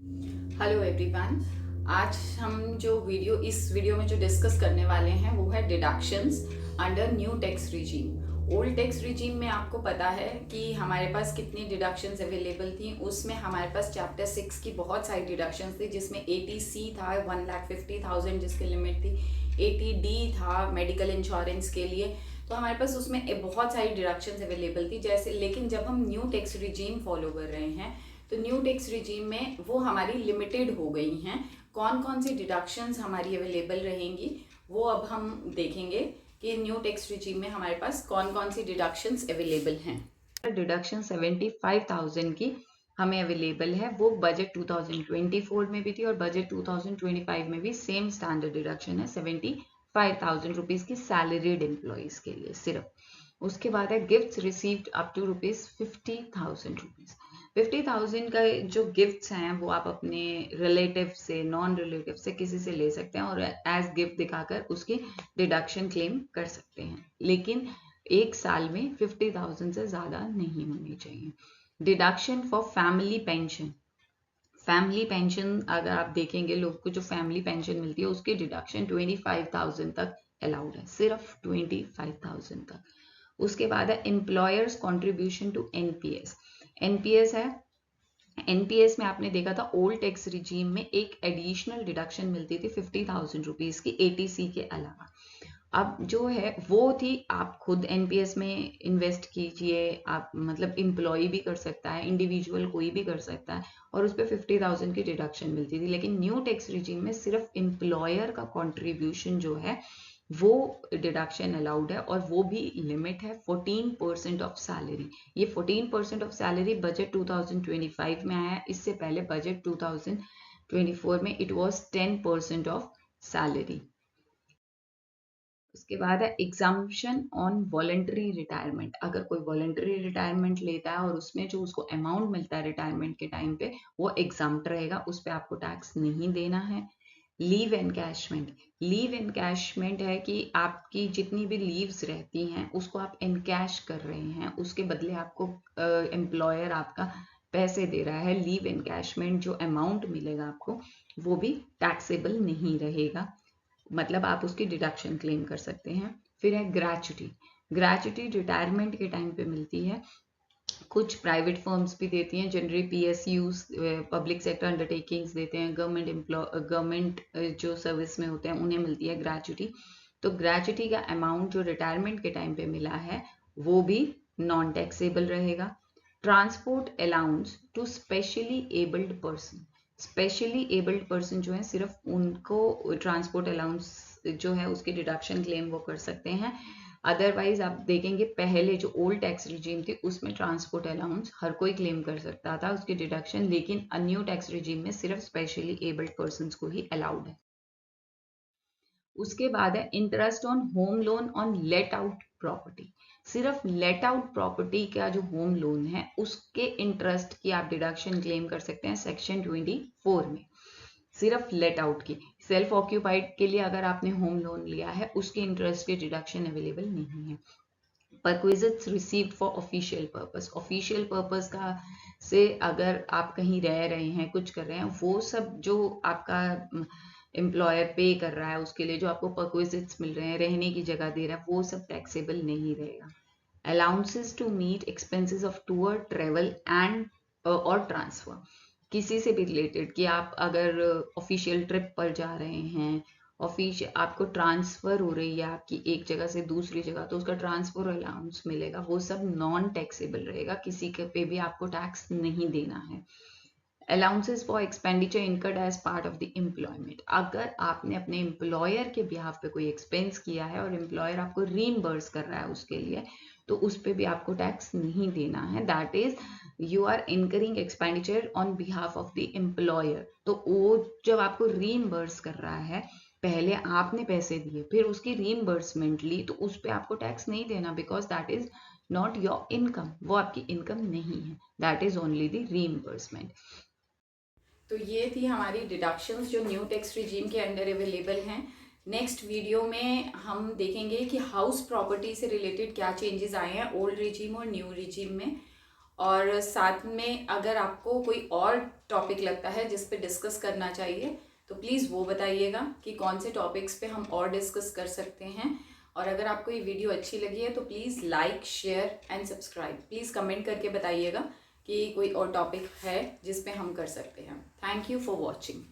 Hello everyone. आज हम इस वीडियो में जो डिस्कस करने वाले हैं वो है deductions under new tax regime. Old tax regime में आपको पता है कि हमारे पास कितनी डिडक्शंस अवेलेबल थी। उसमें हमारे पास चैप्टर 6 की बहुत सारी डिडक्शंस थी, जिसमें 80C था 1,50,000 जिसकी लिमिट थी, 80D था मेडिकल इंश्योरेंस के लिए। तो हमारे पास उसमें बहुत सारी डिडक्शंस अवेलेबल थी जैसे। लेकिन जब हम न्यू टैक्स रिजीम फॉलो कर रहे हैं तो न्यू टैक्स रिजीम में वो हमारी लिमिटेड हो गई हैं। कौन कौन सी डिडक्शंस हमारी अवेलेबल रहेंगी वो अब हम देखेंगे कि न्यू टैक्स रिजीम में हमारे पास कौन कौन सी डिडक्शंस अवेलेबल हैं। डिडक्शन 75,000 की हमें अवेलेबल है। वो बजट 2024 में भी थी और बजट 2025 में भी सेम स्टैंडर्ड डिडक्शन है 75,000 रुपीज की सैलरीड एम्प्लॉयज के लिए सिर्फ। उसके बाद है गिफ्ट्स रिसीव्ड अप टू ₹50,000। 50,000 का जो गिफ्ट्स हैं वो आप अपने रिलेटिव से, नॉन रिलेटिव से, किसी से ले सकते हैं और एज गिफ्ट दिखाकर उसकी डिडक्शन क्लेम कर सकते हैं। लेकिन एक साल में 50,000 से ज्यादा नहीं होनी चाहिए। Deduction for family pension. Family pension अगर आप देखेंगे, लोग को जो फैमिली पेंशन मिलती है उसकी डिडक्शन 25,000 तक अलाउड है, सिर्फ 25,000 तक। उसके बाद है employers contribution to NPS. NPS है, एनपीएस में आपने देखा था ओल्ड टैक्स रिजीम में एक एडिशनल डिडक्शन मिलती थी 50,000 रुपीज की एटीसी के अलावा। अब जो है वो थी, आप खुद एनपीएस में इन्वेस्ट कीजिए, आप मतलब एम्प्लॉय भी कर सकता है, इंडिविजुअल कोई भी कर सकता है और उस पर 50,000 की डिडक्शन मिलती थी। लेकिन न्यू टैक्स रिजीम में सिर्फ एम्प्लॉयर का कॉन्ट्रीब्यूशन जो है वो डिडक्शन अलाउड है और वो भी लिमिट है 14% ऑफ सैलरी। ये 14% ऑफ सैलरी बजट 2025 में आया है। इससे पहले बजट 2024 में इट वाज 10% ऑफ सैलरी। उसके बाद है एग्जाम्पशन ऑन वॉलंटरी रिटायरमेंट। अगर कोई वॉलंटरी रिटायरमेंट लेता है और उसमें जो उसको अमाउंट मिलता है रिटायरमेंट के टाइम पे वो एग्जाम्प्ट रहेगा, उस पर आपको टैक्स नहीं देना है। Leave encashment. लीव एनकैशमेंट है कि आपकी जितनी भी लीव्स रहती हैं उसको आप एनकैश कर रहे हैं, उसके बदले आपको एम्प्लॉयर आपका पैसे दे रहा है। लीव एनकैशमेंट जो अमाउंट मिलेगा आपको वो भी टैक्सेबल नहीं रहेगा, मतलब आप उसकी डिडक्शन क्लेम कर सकते हैं। फिर है ग्रेच्युटी। ग्रेच्युटी रिटायरमेंट के टाइम पे मिलती है, कुछ प्राइवेट फर्म्स भी देती हैं, generally PSUs public sector undertakings देते हैं, गवर्नमेंट जो सर्विस में होते हैं उन्हें मिलती है ग्रेच्युटी। तो ग्रेच्युटी का अमाउंट जो रिटायरमेंट के टाइम पे मिला है वो भी नॉन टैक्सेबल रहेगा। Transport allowance to specially abled person. Specially abled person जो है सिर्फ उनको ट्रांसपोर्ट अलाउंस जो है उसकी डिडक्शन क्लेम वो कर सकते हैं। अदरवाइज आप देखेंगे पहले जो ओल्ड टैक्स रिजीम थी उसमें ट्रांसपोर्ट अलाउंस हर कोई क्लेम कर सकता था उसकी डिडक्शन, लेकिन न्यू टैक्स रिजीम में सिर्फ स्पेशली एबल्ड पर्सन को ही अलाउड है। उसके बाद है interest on home loan on let out property. सिर्फ लेट आउट प्रॉपर्टी का जो होम लोन है उसके इंटरेस्ट की आप डिडक्शन क्लेम कर सकते हैं सेक्शन 24 में। सिर्फ लेट आउट की, सेल्फ ऑक्यूपाइड के लिए अगर आपने होम लोन लिया है उसके इंटरेस्ट की डिडक्शन अवेलेबल नहीं है। Perquisites received for official purpose. Official purpose का से अगर आप कहीं रह रहे हैं, कुछ कर रहे हैं, वो सब जो आपका एम्प्लॉयर पे कर रहा है उसके लिए जो आपको परक्विजिट्स मिल रहे हैं, रहने की जगह दे रहा है, वो सब टैक्सेबल नहीं रहेगा। Allowances to meet expenses of tour, travel and और ट्रांसफर। किसी से भी रिलेटेड कि आप अगर ऑफिशियल ट्रिप पर जा रहे हैं, ऑफिस आपको ट्रांसफर हो रही है आपकी एक जगह से दूसरी जगह, तो उसका ट्रांसफर अलाउंस मिलेगा, वो सब नॉन टैक्सेबल रहेगा, किसी के पे भी आपको टैक्स नहीं देना है। Allowances for expenditure incurred as part of the employment. अगर आपने अपने एम्प्लॉयर के बिहाफ पे कोई एक्सपेंस किया है और एम्प्लॉयर आपको रीइंबर्स कर रहा है उसके लिए, तो उस पर भी आपको टैक्स नहीं देना है। That is you are incurring expenditure on behalf of the employer. तो वो जब आपको रीइंबर्स कर रहा है, पहले आपने पैसे दिए फिर उसकी रीइंबर्समेंट ली, तो उस पर आपको टैक्स नहीं देना, because that is not your income, वो आपकी इनकम नहीं है, that is only the reimbursement. तो ये थी हमारी डिडक्शंस जो न्यू टैक्स रिजीम के अंडर अवेलेबल हैं। नेक्स्ट वीडियो में हम देखेंगे कि हाउस प्रॉपर्टी से रिलेटेड क्या चेंजेस आए हैं ओल्ड रिजीम और न्यू रिजीम में। और साथ में अगर आपको कोई और टॉपिक लगता है जिस पे डिस्कस करना चाहिए तो प्लीज़ वो बताइएगा कि कौन से टॉपिक्स पे हम और डिस्कस कर सकते हैं। और अगर आपको ये वीडियो अच्छी लगी है तो please like, share and subscribe. Please comment करके बताइएगा कि कोई और टॉपिक है जिस पे हम कर सकते हैं। Thank you for watching.